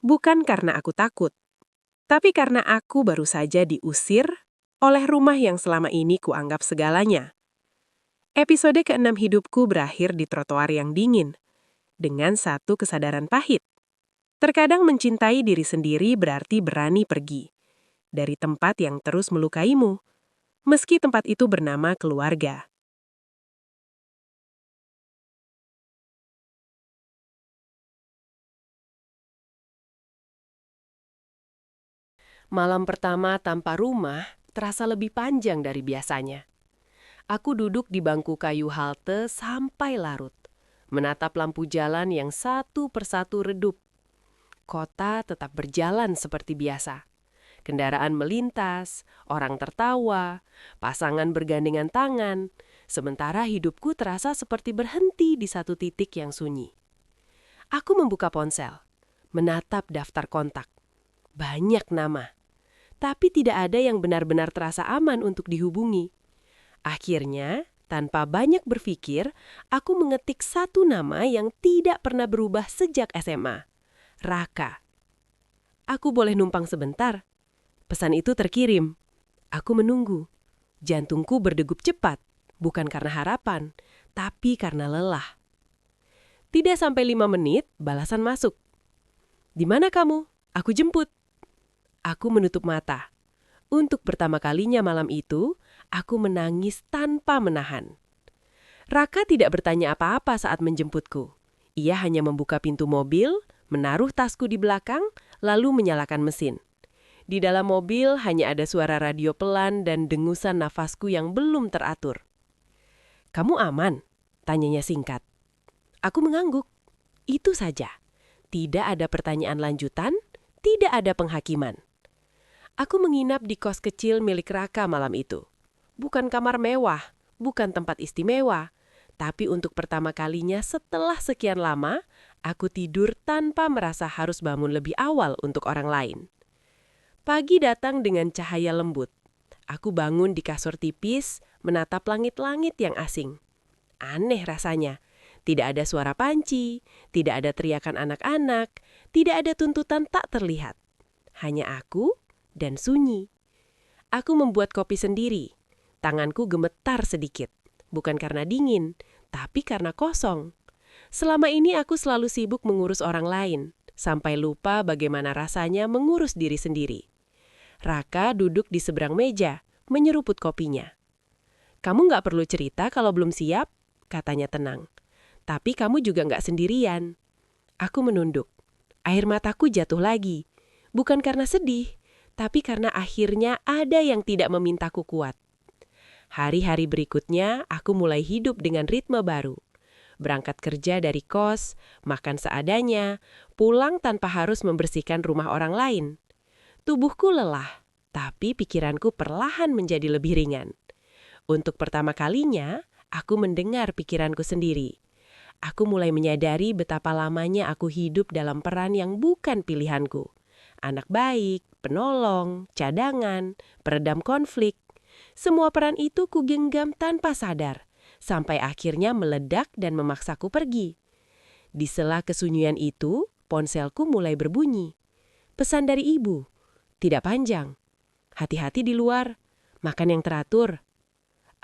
bukan karena aku takut, tapi karena aku baru saja diusir oleh rumah yang selama ini kuanggap segalanya. Episode ke-6 hidupku berakhir di trotoar yang dingin, dengan satu kesadaran pahit. Terkadang mencintai diri sendiri berarti berani pergi dari tempat yang terus melukaimu, meski tempat itu bernama keluarga. Malam pertama tanpa rumah terasa lebih panjang dari biasanya. Aku duduk di bangku kayu halte sampai larut, menatap lampu jalan yang satu persatu redup. Kota tetap berjalan seperti biasa. Kendaraan melintas, orang tertawa, pasangan bergandengan tangan, sementara hidupku terasa seperti berhenti di satu titik yang sunyi. Aku membuka ponsel, menatap daftar kontak. Banyak nama, tapi tidak ada yang benar-benar terasa aman untuk dihubungi. Akhirnya, tanpa banyak berpikir, aku mengetik satu nama yang tidak pernah berubah sejak SMA. Raka. Aku boleh numpang sebentar? Pesan itu terkirim. Aku menunggu. Jantungku berdegup cepat, bukan karena harapan, tapi karena lelah. Tidak sampai 5 menit, balasan masuk. Di mana kamu? Aku jemput. Aku menutup mata. Untuk pertama kalinya malam itu, aku menangis tanpa menahan. Raka tidak bertanya apa-apa saat menjemputku. Ia hanya membuka pintu mobil, menaruh tasku di belakang, lalu menyalakan mesin. Di dalam mobil hanya ada suara radio pelan dan dengusan nafasku yang belum teratur. "Kamu aman?" tanyanya singkat. Aku mengangguk. Itu saja. Tidak ada pertanyaan lanjutan, tidak ada penghakiman. Aku menginap di kos kecil milik Raka malam itu. Bukan kamar mewah, bukan tempat istimewa, tapi untuk pertama kalinya setelah sekian lama, aku tidur tanpa merasa harus bangun lebih awal untuk orang lain. Pagi datang dengan cahaya lembut. Aku bangun di kasur tipis, menatap langit-langit yang asing. Aneh rasanya. Tidak ada suara panci, tidak ada teriakan anak-anak, tidak ada tuntutan tak terlihat. Hanya aku dan sunyi. Aku membuat kopi sendiri. Tanganku gemetar sedikit. Bukan karena dingin, tapi karena kosong. Selama ini aku selalu sibuk mengurus orang lain, sampai lupa bagaimana rasanya mengurus diri sendiri. Raka duduk di seberang meja, menyeruput kopinya. "Kamu nggak perlu cerita kalau belum siap," katanya tenang. "Tapi kamu juga nggak sendirian." Aku menunduk. Air mataku jatuh lagi. Bukan karena sedih, tapi karena akhirnya ada yang tidak memintaku kuat. Hari-hari berikutnya, aku mulai hidup dengan ritme baru. Berangkat kerja dari kos, makan seadanya, pulang tanpa harus membersihkan rumah orang lain. Tubuhku lelah, tapi pikiranku perlahan menjadi lebih ringan. Untuk pertama kalinya, aku mendengar pikiranku sendiri. Aku mulai menyadari betapa lamanya aku hidup dalam peran yang bukan pilihanku. Anak baik, penolong, cadangan, peredam konflik. Semua peran itu kugenggam tanpa sadar, sampai akhirnya meledak dan memaksaku pergi. Di sela kesunyian itu, ponselku mulai berbunyi. Pesan dari ibu. Tidak panjang. "Hati-hati di luar. Makan yang teratur."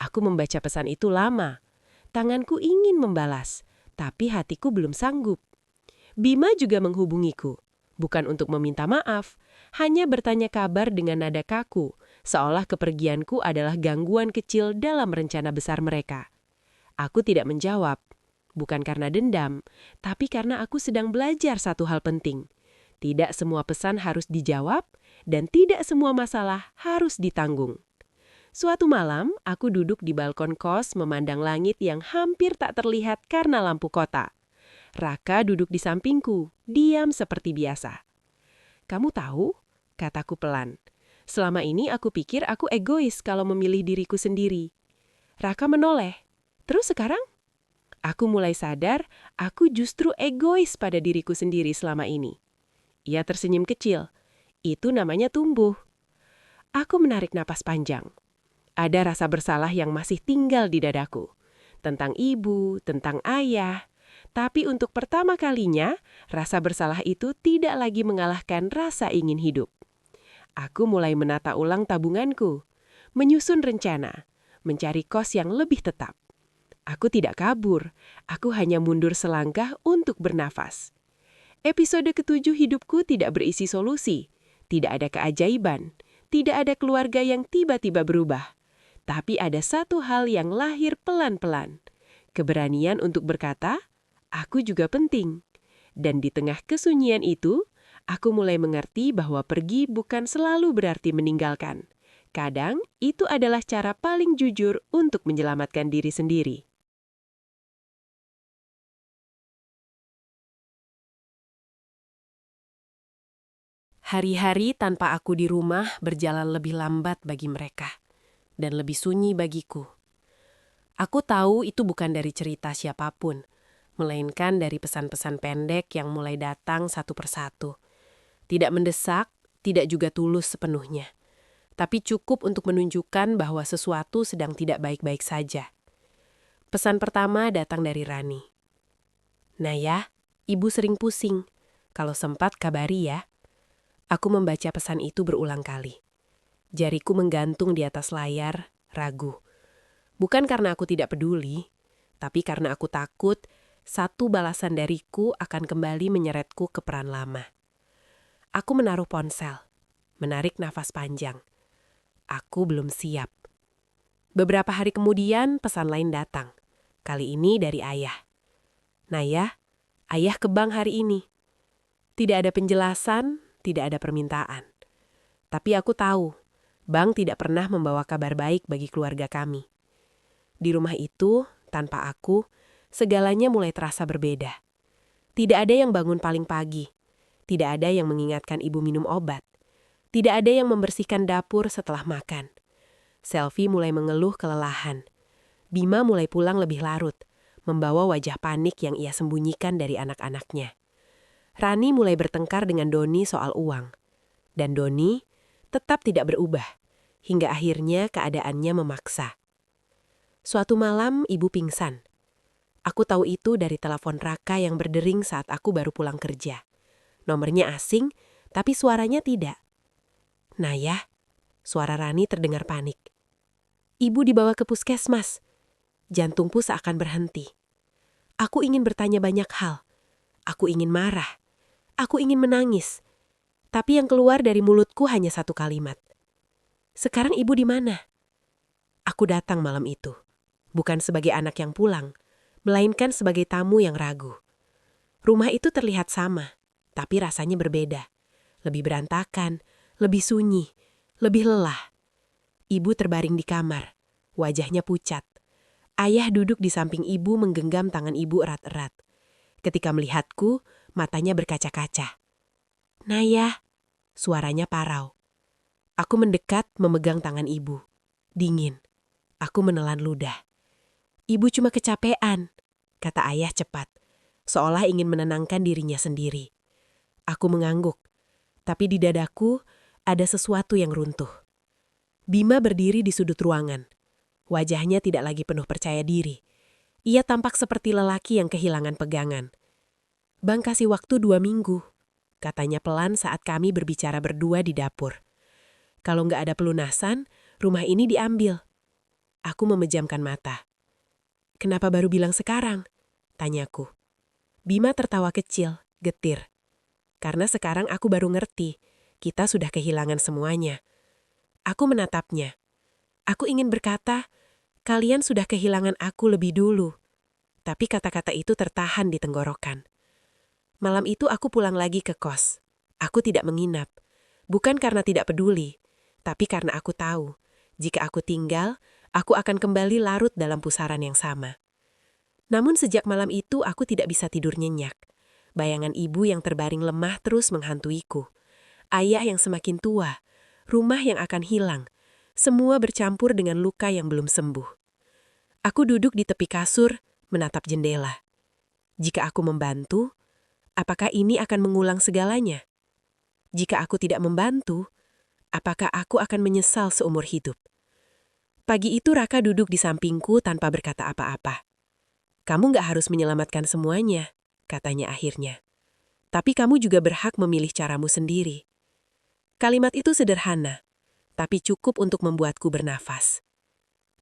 Aku membaca pesan itu lama. Tanganku ingin membalas, tapi hatiku belum sanggup. Bima juga menghubungiku. Bukan untuk meminta maaf, hanya bertanya kabar dengan nada kaku, seolah kepergianku adalah gangguan kecil dalam rencana besar mereka. Aku tidak menjawab. Bukan karena dendam, tapi karena aku sedang belajar satu hal penting. Tidak semua pesan harus dijawab, dan tidak semua masalah harus ditanggung. Suatu malam, aku duduk di balkon kos memandang langit yang hampir tak terlihat karena lampu kota. Raka duduk di sampingku, diam seperti biasa. "Kamu tahu?" kataku pelan. Selama ini aku pikir aku egois kalau memilih diriku sendiri. Raka menoleh. Terus sekarang? Aku mulai sadar aku justru egois pada diriku sendiri selama ini. Ia tersenyum kecil. Itu namanya tumbuh. Aku menarik napas panjang. Ada rasa bersalah yang masih tinggal di dadaku. Tentang ibu, tentang ayah. Tapi untuk pertama kalinya, rasa bersalah itu tidak lagi mengalahkan rasa ingin hidup. Aku mulai menata ulang tabunganku, menyusun rencana, mencari kos yang lebih tetap. Aku tidak kabur, aku hanya mundur selangkah untuk bernafas. Episode ke-7 hidupku tidak berisi solusi, tidak ada keajaiban, tidak ada keluarga yang tiba-tiba berubah. Tapi ada satu hal yang lahir pelan-pelan. Keberanian untuk berkata, aku juga penting. Dan di tengah kesunyian itu, aku mulai mengerti bahwa pergi bukan selalu berarti meninggalkan. Kadang, itu adalah cara paling jujur untuk menyelamatkan diri sendiri. Hari-hari tanpa aku di rumah berjalan lebih lambat bagi mereka, dan lebih sunyi bagiku. Aku tahu itu bukan dari cerita siapapun, melainkan dari pesan-pesan pendek yang mulai datang satu persatu. Tidak mendesak, tidak juga tulus sepenuhnya. Tapi cukup untuk menunjukkan bahwa sesuatu sedang tidak baik-baik saja. Pesan pertama datang dari Rani. Naya, ibu sering pusing. Kalau sempat kabari ya. Aku membaca pesan itu berulang kali. Jariku menggantung di atas layar, ragu. Bukan karena aku tidak peduli, tapi karena aku takut satu balasan dariku akan kembali menyeretku ke peran lama. Aku menaruh ponsel, menarik nafas panjang. Aku belum siap. Beberapa hari kemudian pesan lain datang. Kali ini dari ayah. Naya, ayah ke bank hari ini. Tidak ada penjelasan, tidak ada permintaan. Tapi aku tahu, bank tidak pernah membawa kabar baik bagi keluarga kami. Di rumah itu, tanpa aku, segalanya mulai terasa berbeda. Tidak ada yang bangun paling pagi. Tidak ada yang mengingatkan ibu minum obat. Tidak ada yang membersihkan dapur setelah makan. Selvi mulai mengeluh kelelahan. Bima mulai pulang lebih larut, membawa wajah panik yang ia sembunyikan dari anak-anaknya. Rani mulai bertengkar dengan Doni soal uang. Dan Doni tetap tidak berubah, hingga akhirnya keadaannya memaksa. Suatu malam ibu pingsan. Aku tahu itu dari telepon Raka yang berdering saat aku baru pulang kerja. Nomornya asing, tapi suaranya tidak. Naya, suara Rani terdengar panik. Ibu dibawa ke puskesmas. Jantungku seakan berhenti. Aku ingin bertanya banyak hal. Aku ingin marah. Aku ingin menangis. Tapi yang keluar dari mulutku hanya satu kalimat. Sekarang ibu di mana? Aku datang malam itu. Bukan sebagai anak yang pulang, melainkan sebagai tamu yang ragu. Rumah itu terlihat sama, tapi rasanya berbeda. Lebih berantakan, lebih sunyi, lebih lelah. Ibu terbaring di kamar, wajahnya pucat. Ayah duduk di samping ibu menggenggam tangan ibu erat-erat. Ketika melihatku, matanya berkaca-kaca. Naya, suaranya parau. Aku mendekat memegang tangan ibu. Dingin. Aku menelan ludah. Ibu cuma kecapean, kata ayah cepat, seolah ingin menenangkan dirinya sendiri. Aku mengangguk, tapi di dadaku ada sesuatu yang runtuh. Bima berdiri di sudut ruangan. Wajahnya tidak lagi penuh percaya diri. Ia tampak seperti lelaki yang kehilangan pegangan. Bang kasih waktu 2 minggu, katanya pelan saat kami berbicara berdua di dapur. Kalau nggak ada pelunasan, rumah ini diambil. Aku memejamkan mata. Kenapa baru bilang sekarang? Tanyaku. Bima tertawa kecil, getir. Karena sekarang aku baru ngerti, kita sudah kehilangan semuanya. Aku menatapnya. Aku ingin berkata, kalian sudah kehilangan aku lebih dulu. Tapi kata-kata itu tertahan di tenggorokan. Malam itu aku pulang lagi ke kos. Aku tidak menginap. Bukan karena tidak peduli, tapi karena aku tahu, jika aku tinggal, aku akan kembali larut dalam pusaran yang sama. Namun sejak malam itu aku tidak bisa tidur nyenyak. Bayangan ibu yang terbaring lemah terus menghantuiku. Ayah yang semakin tua. rumah yang akan hilang, semua bercampur dengan luka yang belum sembuh. Aku duduk di tepi kasur, menatap jendela. Jika aku membantu, apakah ini akan mengulang segalanya? Jika aku tidak membantu, apakah aku akan menyesal seumur hidup? Pagi itu Raka duduk di sampingku tanpa berkata apa-apa. Kamu nggak harus menyelamatkan semuanya, katanya akhirnya. Tapi kamu juga berhak memilih caramu sendiri. Kalimat itu sederhana, tapi cukup untuk membuatku bernafas.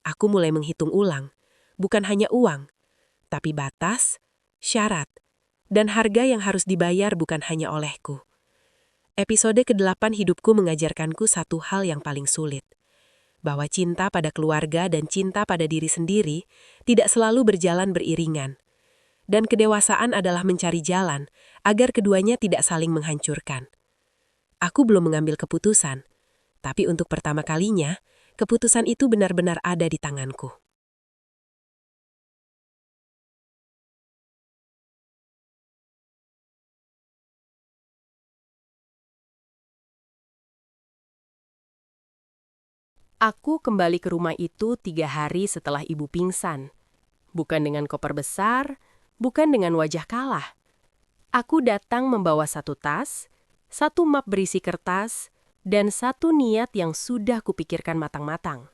Aku mulai menghitung ulang, bukan hanya uang, tapi batas, syarat, dan harga yang harus dibayar bukan hanya olehku. Episode ke-8 hidupku mengajarkanku satu hal yang paling sulit. Bahwa cinta pada keluarga dan cinta pada diri sendiri tidak selalu berjalan beriringan. Dan kedewasaan adalah mencari jalan agar keduanya tidak saling menghancurkan. Aku belum mengambil keputusan, tapi untuk pertama kalinya, keputusan itu benar-benar ada di tanganku. Aku kembali ke rumah itu 3 hari setelah ibu pingsan. Bukan dengan koper besar, bukan dengan wajah kalah. Aku datang membawa 1 tas, 1 map berisi kertas, dan 1 niat yang sudah kupikirkan matang-matang.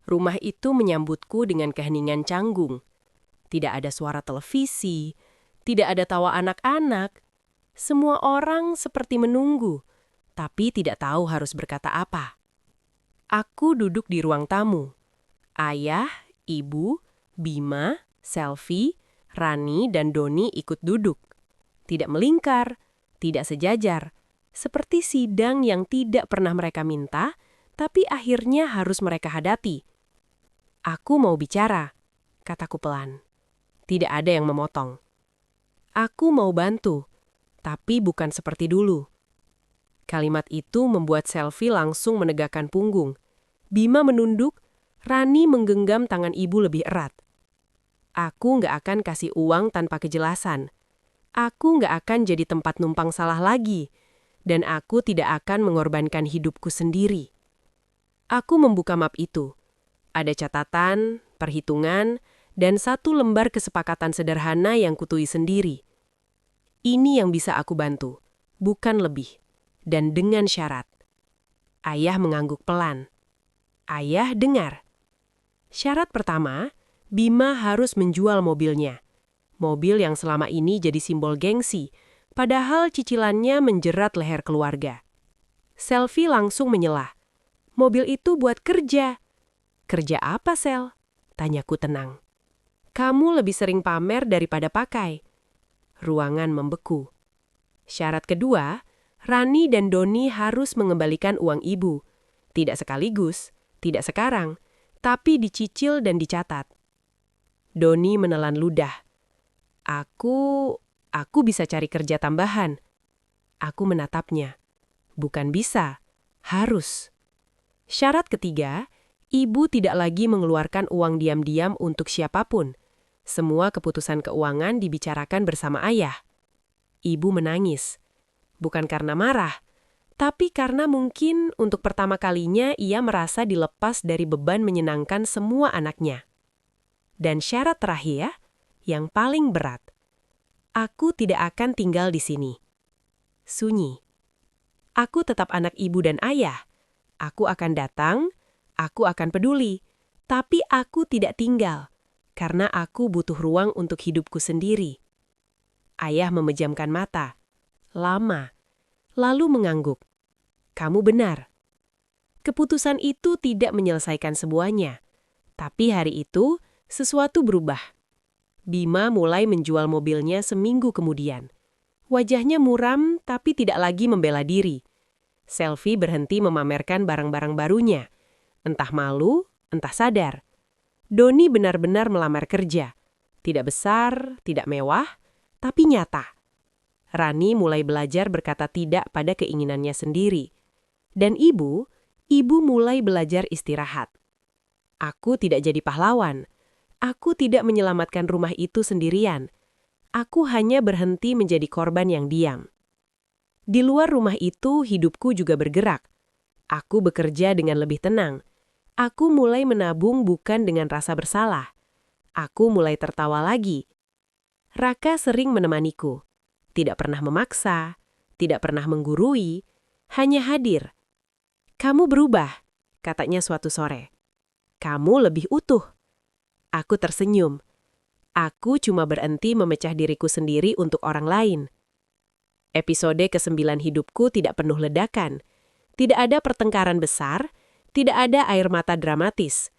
Rumah itu menyambutku dengan keheningan canggung. Tidak ada suara televisi, tidak ada tawa anak-anak. Semua orang seperti menunggu, tapi tidak tahu harus berkata apa. Aku duduk di ruang tamu. Ayah, ibu, Bima, Selvi, Rani, dan Doni ikut duduk. Tidak melingkar, tidak sejajar, seperti sidang yang tidak pernah mereka minta, tapi akhirnya harus mereka hadapi. Aku mau bicara, kataku pelan. Tidak ada yang memotong. Aku mau bantu, tapi bukan seperti dulu. Kalimat itu membuat Selvi langsung menegakkan punggung. Bima menunduk, Rani menggenggam tangan ibu lebih erat. Aku nggak akan kasih uang tanpa kejelasan. Aku nggak akan jadi tempat numpang salah lagi. Dan aku tidak akan mengorbankan hidupku sendiri. Aku membuka map itu. Ada catatan, perhitungan, dan 1 lembar kesepakatan sederhana yang kutui sendiri. Ini yang bisa aku bantu, bukan lebih. Dan dengan syarat. Ayah mengangguk pelan. Ayah dengar. Syarat pertama, Bima harus menjual mobilnya. Mobil yang selama ini jadi simbol gengsi, padahal cicilannya menjerat leher keluarga. Selvi langsung menyelah. Mobil itu buat kerja. Kerja apa, Sel? Tanyaku tenang. Kamu lebih sering pamer daripada pakai. Ruangan membeku. Syarat kedua, Rani dan Doni harus mengembalikan uang ibu. Tidak sekaligus, tidak sekarang, tapi dicicil dan dicatat. Doni menelan ludah. Aku bisa cari kerja tambahan. Aku menatapnya. Bukan bisa, harus. Syarat ketiga, ibu tidak lagi mengeluarkan uang diam-diam untuk siapapun. Semua keputusan keuangan dibicarakan bersama ayah. Ibu menangis. Bukan karena marah, tapi karena mungkin untuk pertama kalinya ia merasa dilepas dari beban menyenangkan semua anaknya. Dan syarat terakhir, yang paling berat. Aku tidak akan tinggal di sini. Sunyi. Aku tetap anak ibu dan ayah. Aku akan datang, aku akan peduli, tapi aku tidak tinggal, karena aku butuh ruang untuk hidupku sendiri. Ayah memejamkan mata. Lama, lalu mengangguk. Kamu benar. Keputusan itu tidak menyelesaikan semuanya. Tapi hari itu, sesuatu berubah. Bima mulai menjual mobilnya seminggu kemudian. Wajahnya muram tapi tidak lagi membela diri. Selvi berhenti memamerkan barang-barang barunya. Entah malu, entah sadar. Doni benar-benar melamar kerja. Tidak besar, tidak mewah, tapi nyata. Rani mulai belajar berkata tidak pada keinginannya sendiri. Dan ibu mulai belajar istirahat. Aku tidak jadi pahlawan. Aku tidak menyelamatkan rumah itu sendirian. Aku hanya berhenti menjadi korban yang diam. Di luar rumah itu hidupku juga bergerak. Aku bekerja dengan lebih tenang. Aku mulai menabung bukan dengan rasa bersalah. Aku mulai tertawa lagi. Raka sering menemaniku. Tidak pernah memaksa, tidak pernah menggurui, hanya hadir. "Kamu berubah," katanya suatu sore. "Kamu lebih utuh." Aku tersenyum. Aku cuma berhenti memecah diriku sendiri untuk orang lain. Episode ke-9 hidupku tidak penuh ledakan. Tidak ada pertengkaran besar, tidak ada air mata dramatis.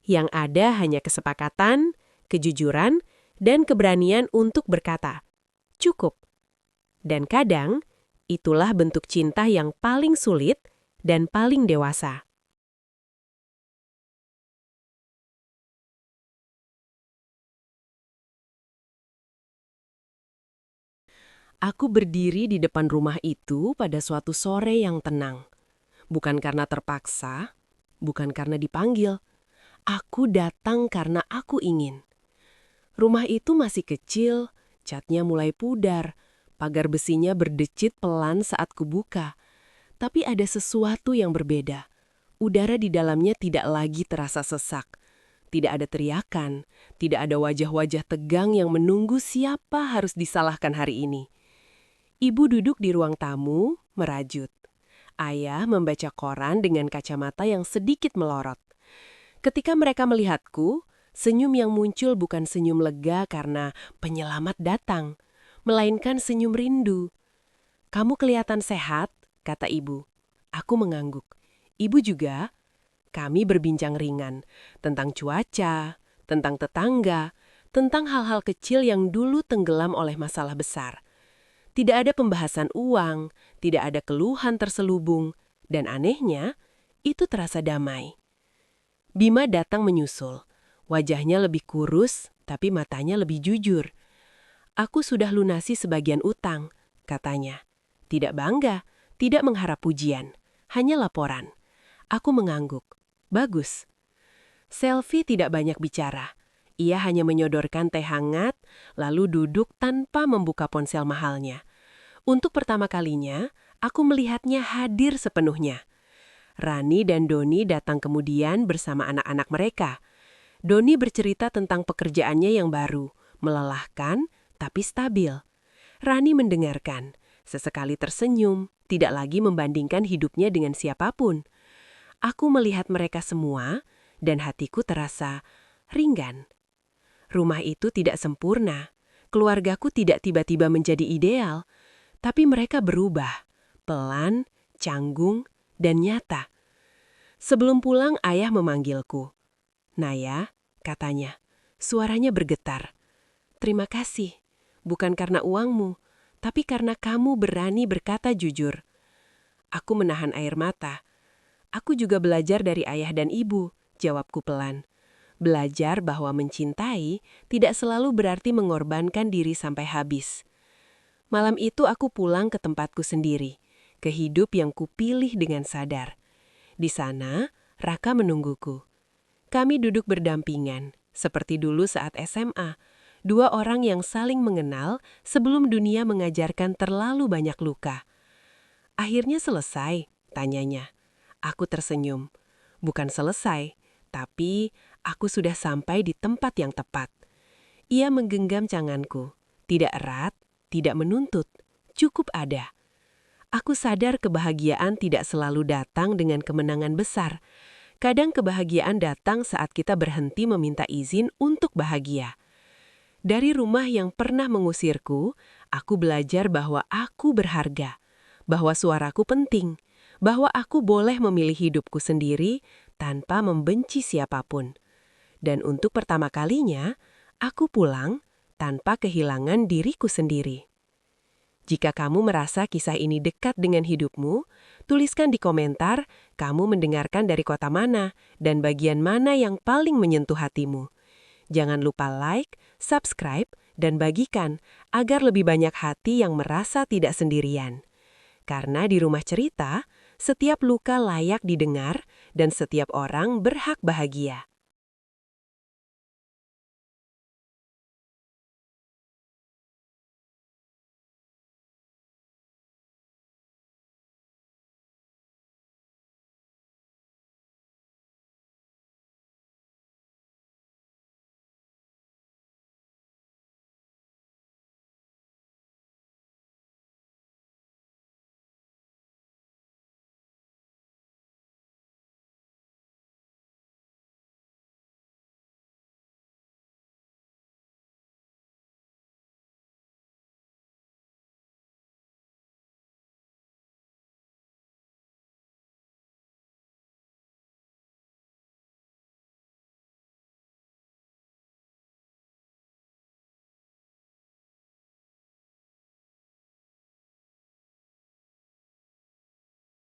Yang ada hanya kesepakatan, kejujuran, dan keberanian untuk berkata, "Cukup." Dan kadang, itulah bentuk cinta yang paling sulit dan paling dewasa. Aku berdiri di depan rumah itu pada suatu sore yang tenang. Bukan karena terpaksa, bukan karena dipanggil. Aku datang karena aku ingin. Rumah itu masih kecil, catnya mulai pudar, pagar besinya berdecit pelan saat kubuka. Tapi ada sesuatu yang berbeda. Udara di dalamnya tidak lagi terasa sesak. Tidak ada teriakan, tidak ada wajah-wajah tegang yang menunggu siapa harus disalahkan hari ini. Ibu duduk di ruang tamu, merajut. Ayah membaca koran dengan kacamata yang sedikit melorot. Ketika mereka melihatku, senyum yang muncul bukan senyum lega karena penyelamat datang, melainkan senyum rindu. "Kamu kelihatan sehat," kata ibu. Aku mengangguk. Ibu juga. Kami berbincang ringan tentang cuaca, tentang tetangga, tentang hal-hal kecil yang dulu tenggelam oleh masalah besar. Tidak ada pembahasan uang, tidak ada keluhan terselubung, dan anehnya, itu terasa damai. Bima datang menyusul. Wajahnya lebih kurus, tapi matanya lebih jujur. "Aku sudah lunasi sebagian utang," katanya. Tidak bangga, tidak mengharap pujian, hanya laporan. Aku mengangguk. Bagus. Selfie tidak banyak bicara. Ia hanya menyodorkan teh hangat, lalu duduk tanpa membuka ponsel mahalnya. Untuk pertama kalinya, aku melihatnya hadir sepenuhnya. Rani dan Doni datang kemudian bersama anak-anak mereka. Doni bercerita tentang pekerjaannya yang baru, melelahkan tapi stabil. Rani mendengarkan, sesekali tersenyum, tidak lagi membandingkan hidupnya dengan siapapun. Aku melihat mereka semua, dan hatiku terasa ringgan. Rumah itu tidak sempurna, keluargaku tidak tiba-tiba menjadi ideal, tapi mereka berubah, pelan, canggung, dan nyata. Sebelum pulang, ayah memanggilku. "Naya," katanya, suaranya bergetar. "Terima kasih, bukan karena uangmu, tapi karena kamu berani berkata jujur." Aku menahan air mata. "Aku juga belajar dari ayah dan ibu," jawabku pelan. Belajar bahwa mencintai tidak selalu berarti mengorbankan diri sampai habis. Malam itu aku pulang ke tempatku sendiri, ke hidup yang kupilih dengan sadar. Di sana, Raka menungguku. Kami duduk berdampingan, seperti dulu saat SMA, dua orang yang saling mengenal sebelum dunia mengajarkan terlalu banyak luka. "Akhirnya selesai?" tanyanya. Aku tersenyum. Bukan selesai, tapi aku sudah sampai di tempat yang tepat. Ia menggenggam tanganku. Tidak erat, tidak menuntut, cukup ada. Aku sadar kebahagiaan tidak selalu datang dengan kemenangan besar. Kadang kebahagiaan datang saat kita berhenti meminta izin untuk bahagia. Dari rumah yang pernah mengusirku, aku belajar bahwa aku berharga, bahwa suaraku penting, bahwa aku boleh memilih hidupku sendiri tanpa membenci siapapun. Dan untuk pertama kalinya, aku pulang tanpa kehilangan diriku sendiri. Jika kamu merasa kisah ini dekat dengan hidupmu, tuliskan di komentar kamu mendengarkan dari kota mana dan bagian mana yang paling menyentuh hatimu. Jangan lupa like, subscribe, dan bagikan agar lebih banyak hati yang merasa tidak sendirian. Karena di Rumah Cerita, setiap luka layak didengar dan setiap orang berhak bahagia.